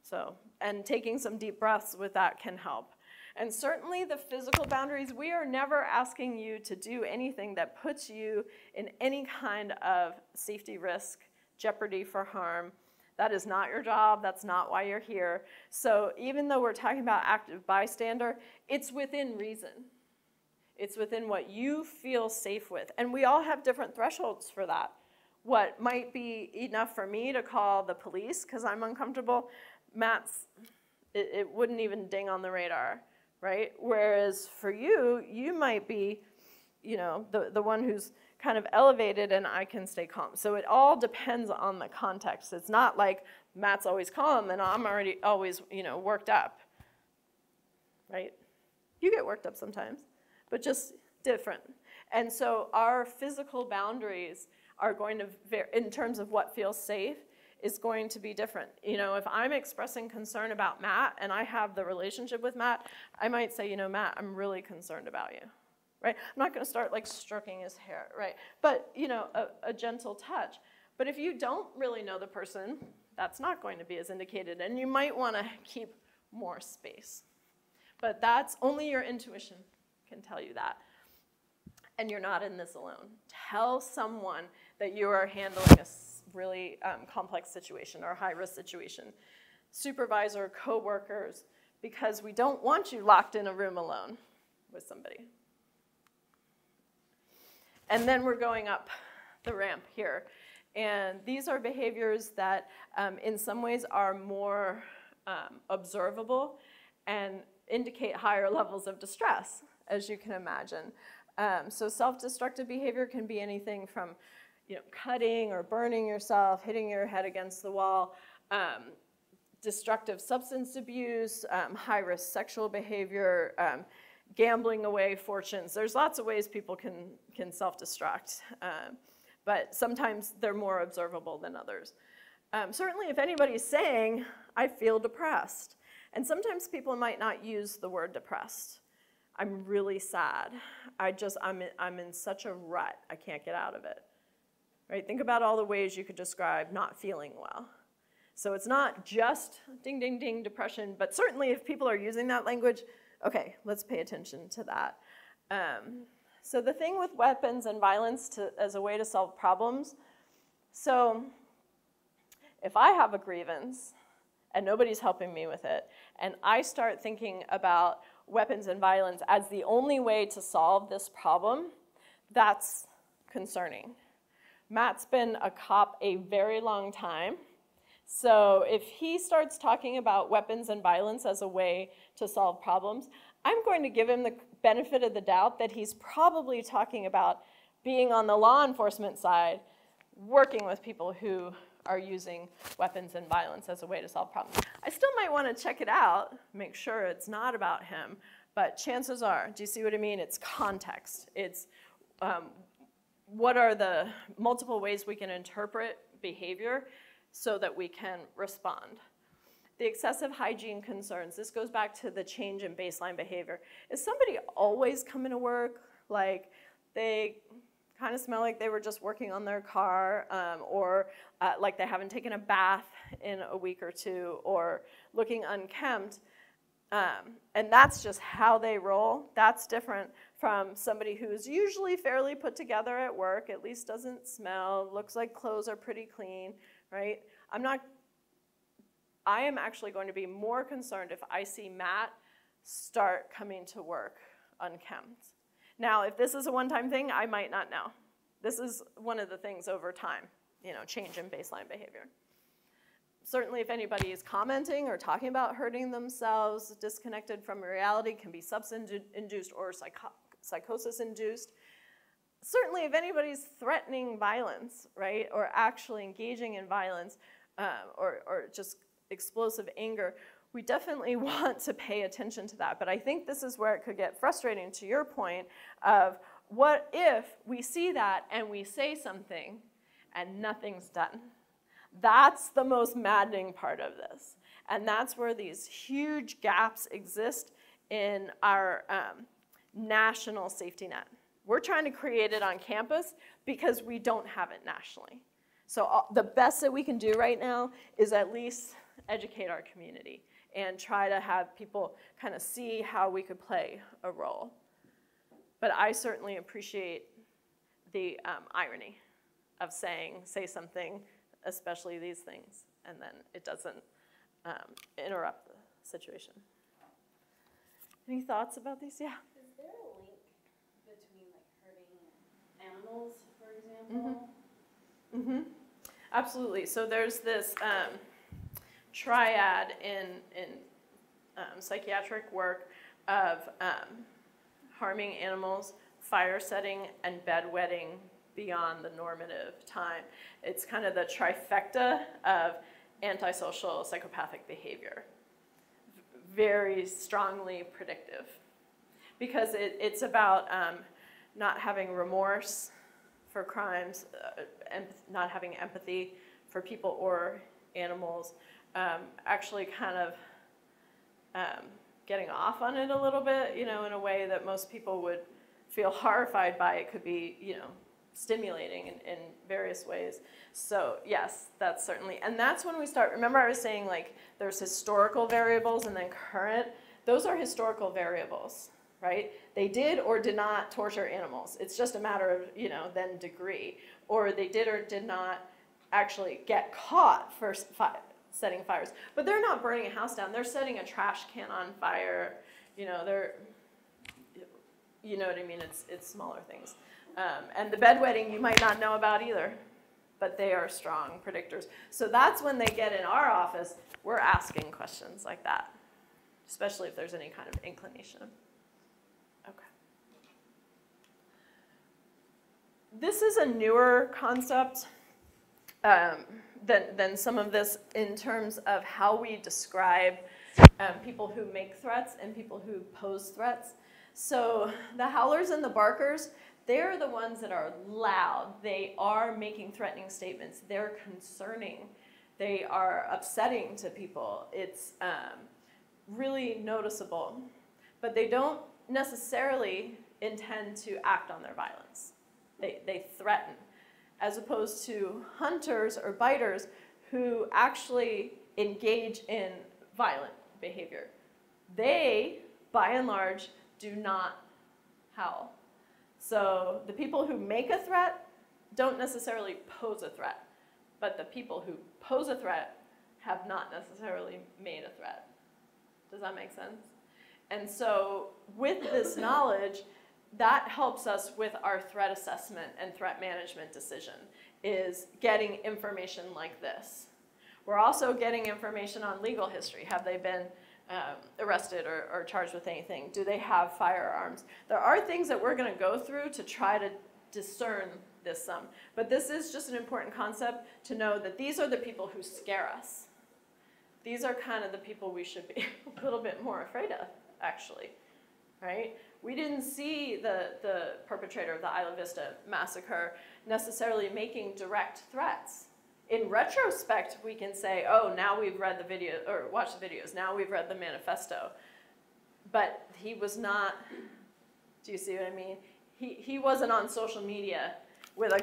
So, and taking some deep breaths with that can help. And certainly the physical boundaries, we are never asking you to do anything that puts you in any kind of safety risk, jeopardy for harm. That is not your job. That's not why you're here. So even though we're talking about active bystander, it's within reason. It's within what you feel safe with. And we all have different thresholds for that. What might be enough for me to call the police because I'm uncomfortable, Matt's, it wouldn't even ding on the radar, right? Whereas for you, you might be, the one who's kind of elevated and I can stay calm. So it all depends on the context. It's not like Matt's always calm and I'm already always, worked up, right? You get worked up sometimes, but just different. And so our physical boundaries are going to vary in terms of what feels safe is going to be different. If I'm expressing concern about Matt and I have the relationship with Matt, I might say, Matt, I'm really concerned about you, right? I'm not gonna start like stroking his hair, right? But, a gentle touch. But if you don't really know the person, that's not going to be as indicated, and you might wanna keep more space. But that's only your intuition can tell you that. And you're not in this alone. Tell someone that you are handling a really complex situation or a high-risk situation. Supervisor, coworkers, because we don't want you locked in a room alone with somebody. And then we're going up the ramp here. And these are behaviors that in some ways are more observable and indicate higher levels of distress, as you can imagine. So self-destructive behavior can be anything from cutting or burning yourself, hitting your head against the wall, destructive substance abuse, high-risk sexual behavior, gambling away fortunes. There's lots of ways people can self-destruct, but sometimes they're more observable than others. Certainly if anybody's saying, I feel depressed, and sometimes people might not use the word depressed. I'm really sad. I'm in such a rut, I can't get out of it. Right? Think about all the ways you could describe not feeling well. So it's not just ding, ding, ding, depression, but certainly if people are using that language, okay, let's pay attention to that. So the thing with weapons and violence as a way to solve problems, so if I have a grievance and nobody's helping me with it, and I start thinking about weapons and violence as the only way to solve this problem, that's concerning. Matt's been a cop a very long time. So if he starts talking about weapons and violence as a way to solve problems, I'm going to give him the benefit of the doubt that he's probably talking about being on the law enforcement side, working with people who are using weapons and violence as a way to solve problems. I still might want to check it out, make sure it's not about him, but chances are, do you see what I mean? It's context. It's what are the multiple ways we can interpret behavior so that we can respond. The excessive hygiene concerns, this goes back to the change in baseline behavior. Is somebody always coming to work like they kind of smell like they were just working on their car, or like they haven't taken a bath in a week or two, or looking unkempt? And that's just how they roll. That's different from somebody who's usually fairly put together at work, at least doesn't smell, looks like clothes are pretty clean, right? I am actually going to be more concerned if I see Matt start coming to work unkempt. Now, if this is a one-time thing, I might not know. This is one of the things over time, change in baseline behavior. Certainly if anybody is commenting or talking about hurting themselves, disconnected from reality, can be substance-induced or psychosis-induced. Certainly if anybody's threatening violence, right, or actually engaging in violence, or just explosive anger, we definitely want to pay attention to that. But I think this is where it could get frustrating, to your point, of what if we see that and we say something and nothing's done? That's the most maddening part of this. And that's where these huge gaps exist in our national safety net. We're trying to create it on campus because we don't have it nationally. So the best that we can do right now is at least educate our community and try to have people kind of see how we could play a role. But I certainly appreciate the irony of say something, especially these things, and then it doesn't interrupt the situation. Any thoughts about these? Yeah. Is there a link between like hurting animals, for example? Mm-hmm. Mm-hmm. Absolutely. So there's this triad in psychiatric work of harming animals, fire setting, and bedwetting beyond the normative time. It's kind of the trifecta of antisocial psychopathic behavior. Very strongly predictive. Because it's about not having remorse for crimes, and not having empathy for people or animals, actually kind of getting off on it a little bit, in a way that most people would feel horrified by. It could be, stimulating in various ways. So yes, that's certainly, and that's when we start, remember I was saying like there's historical variables and then current. Those are historical variables, right? They did or did not torture animals. It's just a matter of, then degree. Or they did or did not actually get caught for setting fires. But they're not burning a house down. They're setting a trash can on fire. They're, you know what I mean? It's smaller things. And the bedwetting you might not know about either, but they are strong predictors. So that's when they get in our office, we're asking questions like that, especially if there's any kind of inclination. Okay. This is a newer concept. than some of this in terms of how we describe people who make threats and people who pose threats. So the howlers and the barkers, they're the ones that are loud. They are making threatening statements. They're concerning. They are upsetting to people. It's really noticeable. But they don't necessarily intend to act on their violence. They threaten, as opposed to hunters or biters who actually engage in violent behavior. They, by and large, do not howl. So the people who make a threat don't necessarily pose a threat, but the people who pose a threat have not necessarily made a threat. Does that make sense? And so with this knowledge, that helps us with our threat assessment and threat management decision, is getting information like this. We're also getting information on legal history. Have they been arrested or charged with anything? Do they have firearms? There are things that we're going to go through to try to discern this some. But this is just an important concept to know that these are the people who scare us. These are kind of the people we should be a little bit more afraid of, actually, right? We didn't see the perpetrator of the Isla Vista massacre necessarily making direct threats. In retrospect, we can say, oh, now we've read the video, or watched the videos, now we've read the manifesto. But he was not, do you see what I mean? He wasn't on social media with a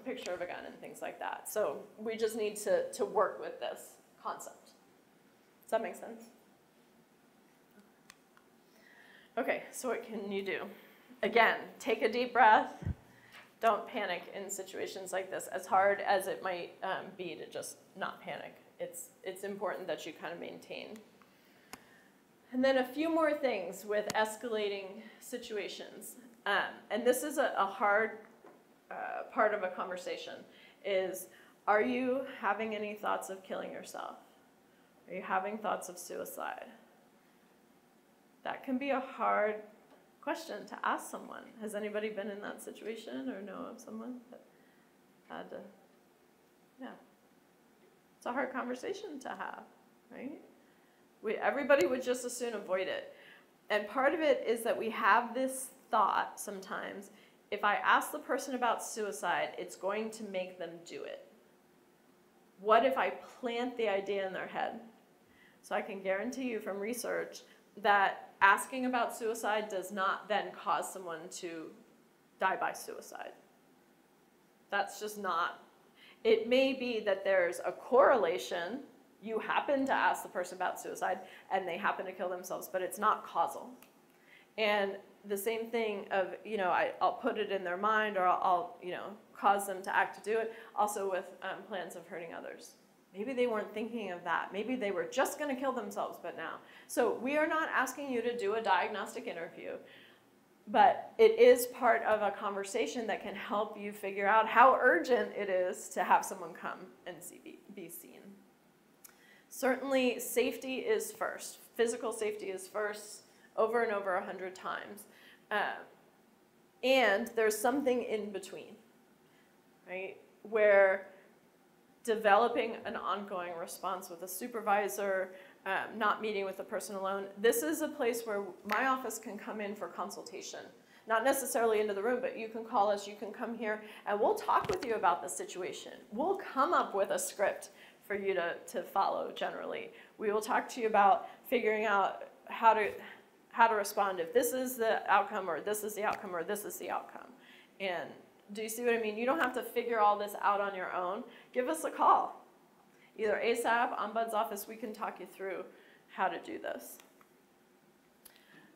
picture of a gun and things like that. So we just need to work with this concept. Does that make sense? Okay, so what can you do? Again, take a deep breath. Don't panic in situations like this, as hard as it might be to just not panic. It's important that you kind of maintain. And then a few more things with escalating situations. And this is a hard part of a conversation, is, are you having any thoughts of killing yourself? Are you having thoughts of suicide? That can be a hard question to ask someone. Has anybody been in that situation or know of someone that had to, yeah. It's a hard conversation to have, right? Everybody would just as soon avoid it. And part of it is that we have this thought sometimes, if I ask the person about suicide, it's going to make them do it. What if I plant the idea in their head? So I can guarantee you from research that asking about suicide does not then cause someone to die by suicide. That's just not. It may be that there's a correlation. You happen to ask the person about suicide and they happen to kill themselves, but it's not causal. And the same thing of, I'll put it in their mind, or I'll cause them to act to do it, also with plans of hurting others. Maybe they weren't thinking of that. Maybe they were just going to kill themselves, but now. So we are not asking you to do a diagnostic interview, but it is part of a conversation that can help you figure out how urgent it is to have someone come and be seen. Certainly, safety is first. Physical safety is first, over and over 100 times. And there's something in between, right, where developing an ongoing response with a supervisor, not meeting with the person alone. This is a place where my office can come in for consultation. Not necessarily into the room, but you can call us, you can come here, and we'll talk with you about the situation. We'll come up with a script for you to follow generally. We will talk to you about figuring out how to respond if this is the outcome, or this is the outcome, or this is the outcome. And do you see what I mean? You don't have to figure all this out on your own. Give us a call. Either ASAP, Ombuds office, we can talk you through how to do this.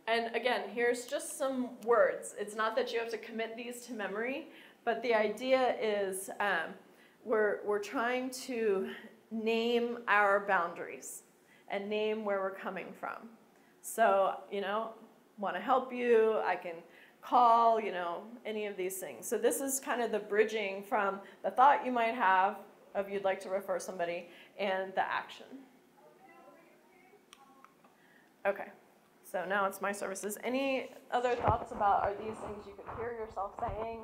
And again, here's just some words. It's not that you have to commit these to memory, but the idea is we're trying to name our boundaries and name where we're coming from. So, want to help you, I can call, any of these things. So this is kind of the bridging from the thought you might have of you'd like to refer somebody and the action. Okay, so now it's my services. Any other thoughts about, are these things you could hear yourself saying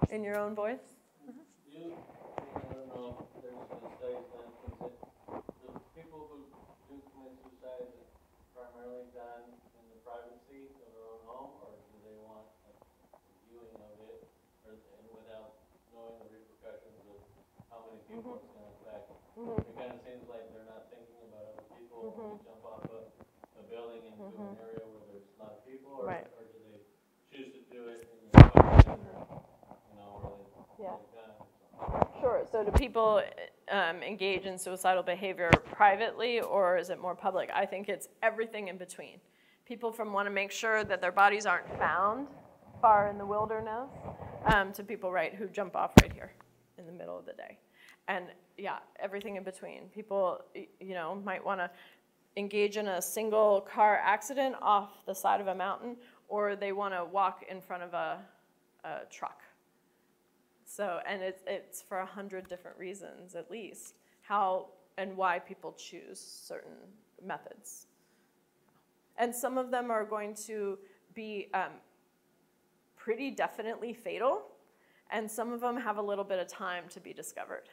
in your own voice? You know if there's been studies done, is it the people who do commit suicide, is it primarily done in the privacy of their own home, or do they want a viewing of it, or, and without knowing the repercussions of how many people it's going to affect? It kind of seems like they're not thinking about other people who jump off a building into an area where there's a lot of people, or, Right. or do they choose to do it in their home, you know, where they Yeah. gun or something? Sure. So do people engage in suicidal behavior privately, or is it more public? I think it's everything in between. People from want to make sure that their bodies aren't found far in the wilderness, to people, right, who jump off right here in the middle of the day. And yeah, everything in between. People, you know, might want to engage in a single car accident off the side of a mountain, or they want to walk in front of a truck. So, and it's for 100 different reasons at least, how and why people choose certain methods. And some of them are going to be pretty definitely fatal, and some of them have a little bit of time to be discovered.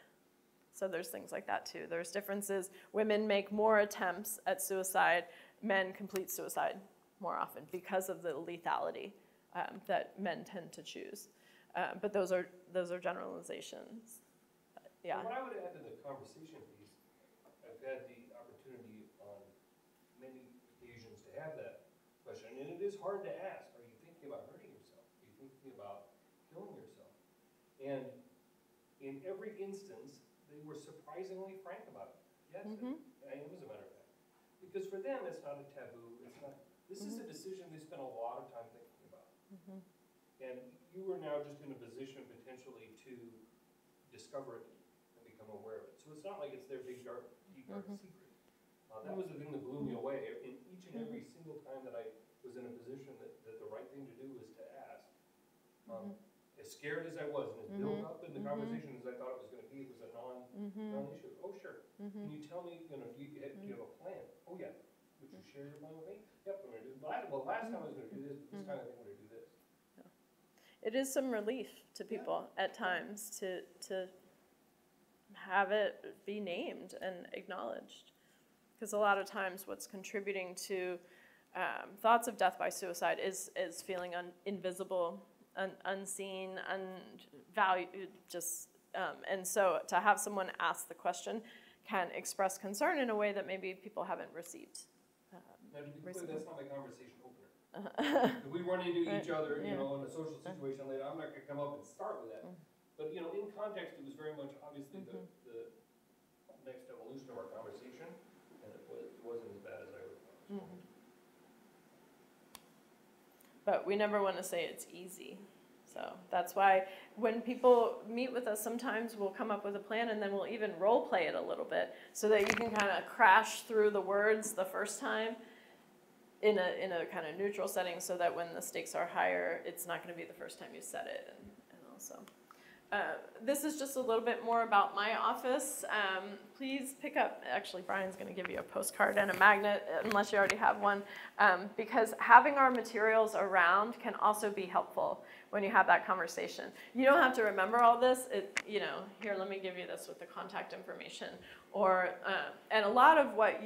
So there's things like that too. There's differences. Women make more attempts at suicide. Men complete suicide more often because of the lethality that men tend to choose. But those are generalizations. Yeah. What I would add to the conversation piece, I've had the opportunity on many occasions to have that question, and it is hard to ask. Are you thinking about hurting yourself? Are you thinking about killing yourself? And in every instance, they were surprisingly frank about it. Yes, I am, as a matter of fact. Because for them, it's not a taboo. It's not. This is a decision they spend a lot of time thinking about. And you are now just in a position potentially to discover it and become aware of it. So it's not like it's their big dark, deep dark secret. That was the thing that blew me away. In each and every single time that I was in a position that the right thing to do was to ask. As scared as I was, and as built up in the conversation as I thought it was going to be, it was a non-issue. Oh, sure. Can you tell me, you know, do you have a plan? Oh, yeah. Would you share your plan with me? Yep, I'm going to do that. Well, last time I was going to do this, but this time I think I'm going to do this. It is some relief to people at times to have it be named and acknowledged. Because a lot of times what's contributing to thoughts of death by suicide is feeling invisible, unseen, unvalued, and so to have someone ask the question can express concern in a way that maybe people haven't received. Now, to be clear, that's not my conversation opener. If we run into each other, you know, in a social situation later, I'm not going to come up and start with that. But, you know, in context, it was very much obviously the next evolution of our conversation, and it wasn't as bad as I would have. But we never want to say it's easy. So that's why when people meet with us, sometimes we'll come up with a plan and then we'll even role play it a little bit so that you can kind of crash through the words the first time in a kind of neutral setting so that when the stakes are higher, it's not going to be the first time you said it. And also, this is just a little bit more about my office. Please pick up, actually Brian's going to give you a postcard and a magnet unless you already have one, because having our materials around can also be helpful when you have that conversation. You don't have to remember all this. You know, here, let me give you this with the contact information. Or, and a lot of what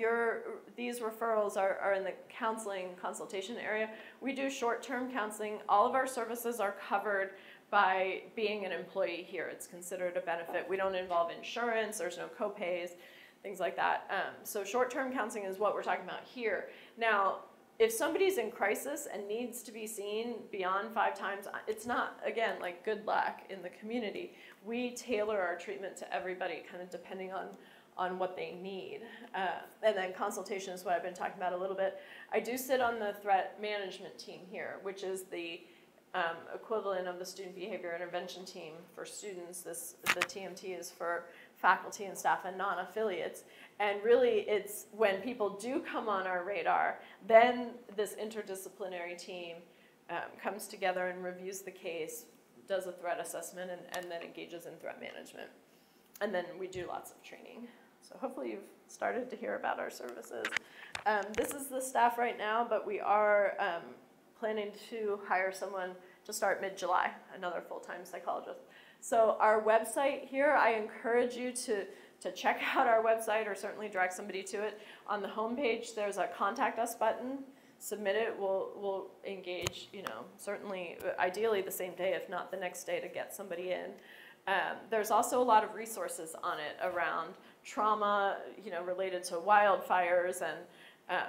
these referrals are in the counseling consultation area. We do short-term counseling. All of our services are covered by being an employee here. It's considered a benefit. We don't involve insurance. There's no co-pays, things like that. So short-term counseling is what we're talking about here. Now, if somebody's in crisis and needs to be seen beyond 5 times, it's not, again, like good luck in the community. We tailor our treatment to everybody kind of depending on what they need. And then consultation is what I've been talking about a little bit. I do sit on the threat management team here, which is the equivalent of the student behavior intervention team for students. The TMT is for faculty and staff and non-affiliates. And really, it's when people do come on our radar, then this interdisciplinary team comes together and reviews the case, does a threat assessment, and then engages in threat management. And then we do lots of training. So hopefully you've started to hear about our services. This is the staff right now, but we are planning to hire someone to start mid-July, another full-time psychologist. So our website here, I encourage you to check out our website or certainly direct somebody to it. On the homepage, there's a contact us button. Submit it, we'll engage, certainly, ideally the same day, if not the next day, to get somebody in. There's also a lot of resources on it around trauma, related to wildfires and,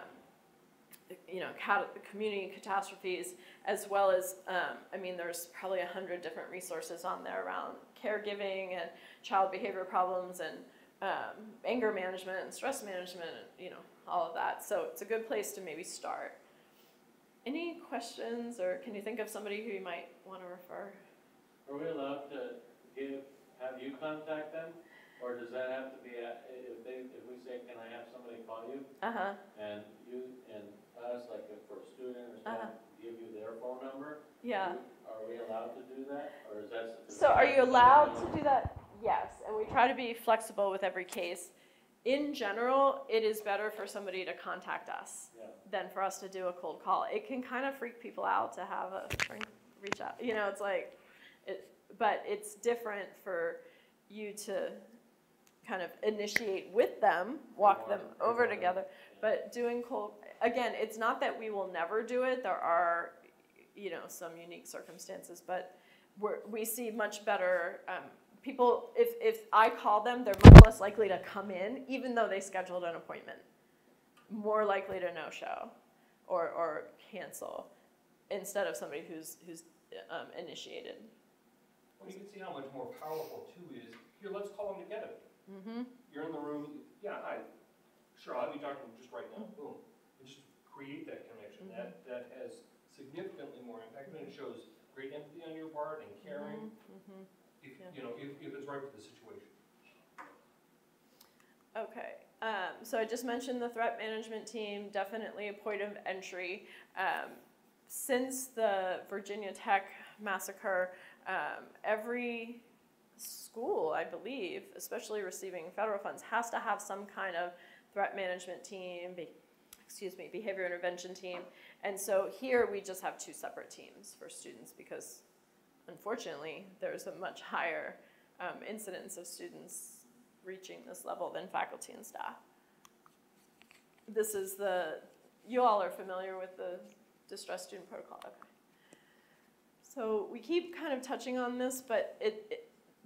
community catastrophes, as well as, there's probably 100 different resources on there around caregiving and child behavior problems and anger management and stress management, and, all of that. So it's a good place to maybe start. Any questions, or can you think of somebody who you might want to refer? Are we allowed to have you contact them? Or does that have to be, if we say, can I have somebody call you? And you and us, like if for a student or something, give you their phone number? Yeah. Are we allowed to do that? Or is that? So are you allowed to do that? Yes. And we try to be flexible with every case. In general, it is better for somebody to contact us than for us to do a cold call. It can kind of freak people out to have a friend reach out. It's like, but it's different for you to kind of initiate with them, walk them over together. But doing cold, again, it's not that we will never do it. There are, some unique circumstances, but we see much better people. If I call them, they're much less likely to come in, even though they scheduled an appointment. More likely to no-show or cancel instead of somebody who's initiated. Well, you can see how much more powerful too is, here, let's call them together. You're in the room, yeah, hi, sure, I'll be talking just right now, boom. And just create that connection. That has significantly more impact, and it shows great empathy on your part and caring, if it's right for the situation. Okay, so I just mentioned the threat management team, definitely a point of entry. Since the Virginia Tech massacre, every school, I believe, especially receiving federal funds, has to have some kind of threat management team, behavior intervention team. And so here we just have 2 separate teams for students because, unfortunately, there's a much higher incidence of students reaching this level than faculty and staff. This is you all are familiar with the distress student protocol. Okay. So we keep kind of touching on this, but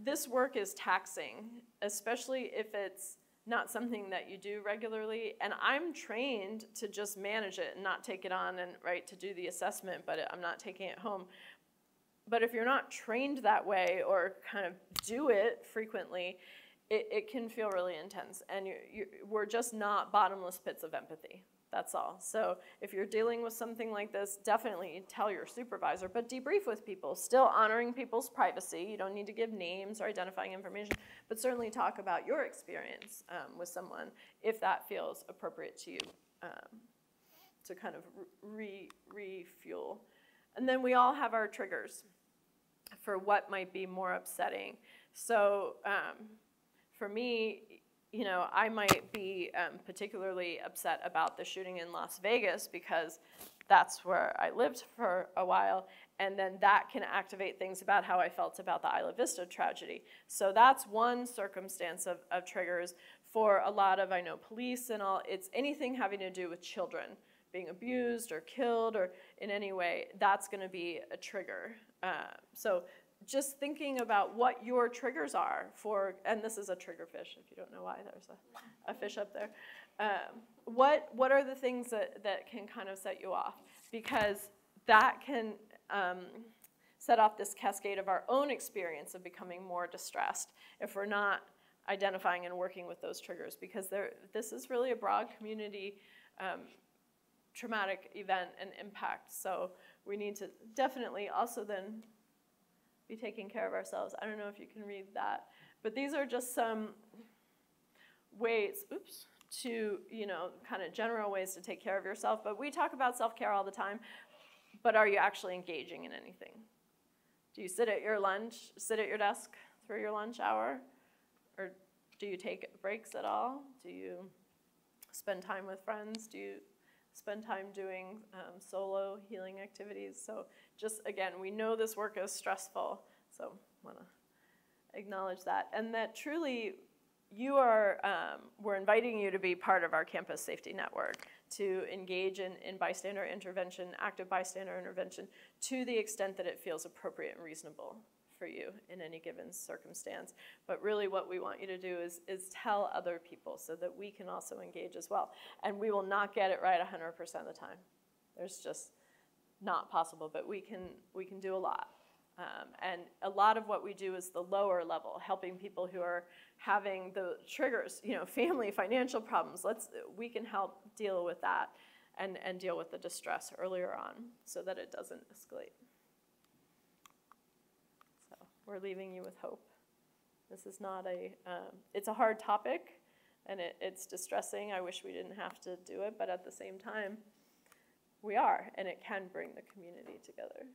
this work is taxing, especially if it's not something that you do regularly. And I'm trained to just manage it and not take it on and to do the assessment, but I'm not taking it home. But if you're not trained that way or kind of do it frequently, it can feel really intense. And we're just not bottomless pits of empathy. That's all. So if you're dealing with something like this, definitely tell your supervisor, but debrief with people, still honoring people's privacy. You don't need to give names or identifying information, but certainly talk about your experience with someone if that feels appropriate to you to kind of refuel. And then we all have our triggers for what might be more upsetting. So for me, I might be particularly upset about the shooting in Las Vegas because that's where I lived for a while, and then that can activate things about how I felt about the Isla Vista tragedy. So that's one circumstance of triggers. For a lot of, police and all, it's anything having to do with children being abused or killed or in any way, that's going to be a trigger. So just thinking about what your triggers are for, and this is a trigger fish, if you don't know why, there's a fish up there. What are the things that can kind of set you off? Because that can set off this cascade of our own experience of becoming more distressed if we're not identifying and working with those triggers, because this is really a broad community traumatic event and impact. So we need to definitely also then be taking care of ourselves. I don't know if you can read that, but these are just some ways, to, kind of general ways to take care of yourself. But we talk about self-care all the time, but are you actually engaging in anything? Do you sit at your desk through your lunch hour? Or do you take breaks at all? Do you spend time with friends? Do you spend time doing solo healing activities? So just, again, we know this work is stressful, so want to acknowledge that. And that truly, we're inviting you to be part of our campus safety network, to engage in bystander intervention, active bystander intervention, to the extent that it feels appropriate and reasonable for you in any given circumstance. But really what we want you to do is tell other people so that we can also engage as well. And we will not get it right 100% of the time. There's just not possible, but we can do a lot. And a lot of what we do is the lower level, helping people who are having the triggers, family, financial problems. We can help deal with that and deal with the distress earlier on so that it doesn't escalate. So we're leaving you with hope. This is not it's a hard topic, and it's distressing. I wish we didn't have to do it, but at the same time, we are, and it can bring the community together.